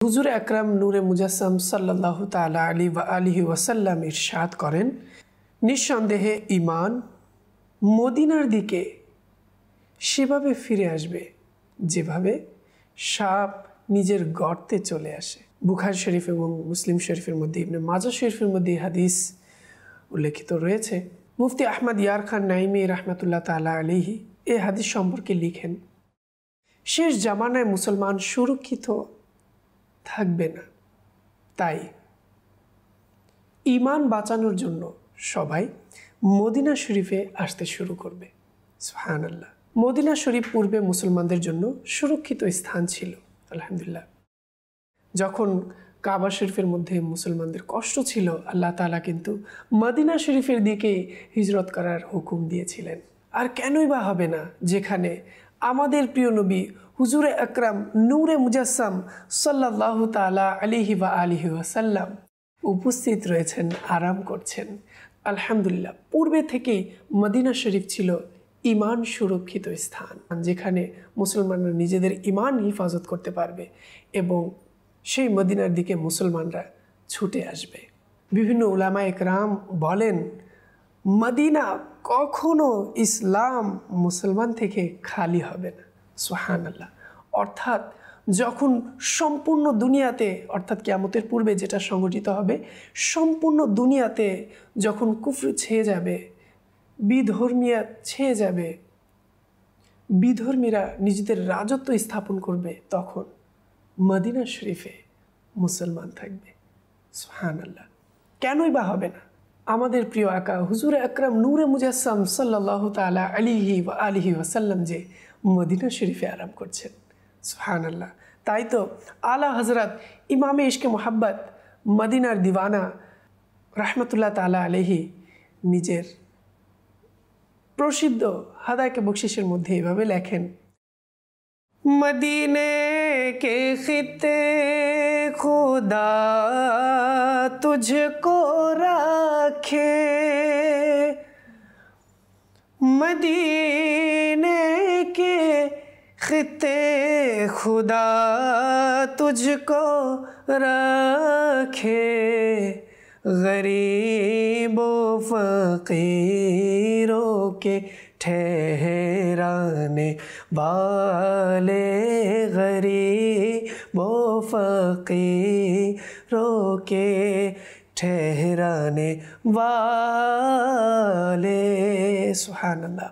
হুজুর আকরাম নূরে মুজাসসাম সাল্লাল্লাহু তাআলা আলাইহি ওয়াসাল্লাম ইরশাদ করেন, নিঃসন্দেহে ঈমান মদিনার দিকে সেভাবে ফিরে আসবে যেভাবে সাপ নিজের গর্তে চলে আসে। বুখারী শরীফ এবং মুসলিম শরীফের মধ্যে, ইবনে মাজাহ শরীফের মধ্যে হাদিস উল্লেখিত রয়েছে। মুফতি আহমদ ইয়ার খান নাইমি রাহমাতুল্লাহ তাআলা আলাইহি এই হাদিস সম্পর্কে লিখেন, শেষ জামানায় মুসলমান সুরক্ষিত থাকবে না, তাই ঈমান বাঁচানোর জন্য সবাই মদিনা শরীফে আসতে শুরু করবে। সুবহানাল্লাহ। মদিনা শরীফ পূর্বে মুসলমানদের জন্য সুরক্ষিত স্থান ছিল। আলহামদুলিল্লাহ, যখন কাবা শরীফের মধ্যে মুসলমানদের কষ্ট ছিল, আল্লাহ তাআলা কিন্তু মদিনা শরীফের দিকে হিজরত করার হুকুম দিয়েছিলেন। আর কেনই বা হবে না, যেখানে আমাদের প্রিয় নবী হুজুরে আকরাম নূরে মুজাসসাম সাল্লাল্লাহু তাআলা আলাইহি ওয়াসাল্লাম উপস্থিত রয়েছেন, আরাম করছেন। আলহামদুলিল্লাহ, পূর্বে থেকেই মদিনা শরীফ ছিল ঈমান সুরক্ষিত স্থান, যেখানে মুসলমানরা নিজেদের ঈমান হিফাজত করতে পারবে এবং সেই মদিনার দিকে মুসলমানরা ছুটে আসবে। বিভিন্ন উলামায়ে কেরাম বলেন, মদিনা কখনো ইসলাম মুসলমান থেকে খালি হবে না। সুবহানাল্লাহ। অর্থাৎ যখন সম্পূর্ণ দুনিয়াতে, অর্থাৎ কিয়ামতের পূর্বে যেটা সংঘটিত হবে, সম্পূর্ণ দুনিয়াতে যখন কুফর ছেয়ে যাবে, বিধর্মীয়া ছেয়ে যাবে, বিধর্মীরা নিজেদের রাজত্ব স্থাপন করবে, তখন মদিনা শরীফে মুসলমান থাকবে। সুবহানাল্লাহ। কেনই বা হবে না? আমাদের প্রিয় আকা হুজুর আকরাম নূরে মুজাসসাম সাল্লাল্লাহু তাআলা আলাইহি ওয়াসাল্লাম যে মদিনা শরীফে আরাম করছেন। সুবহানাল্লাহ। তাই তো আলা হযরত ইমামে ইশকে মোহাব্বত মদিনার দিওয়ানা রাহমাতুল্লাহ তাআলা আলাইহি নিজের প্রসিদ্ধ হাদায়াকে বকশিশের মধ্যে এভাবে লেখেন, মদিনে কে খিতে खुदा तुझको रखे, मदीने के खिते खुदा तुझको रखे, गरीबों फ़कीरों के ठहराने वाले, गरीबों फ़कीरों के ठहराने वाले। सुभान अल्लाह।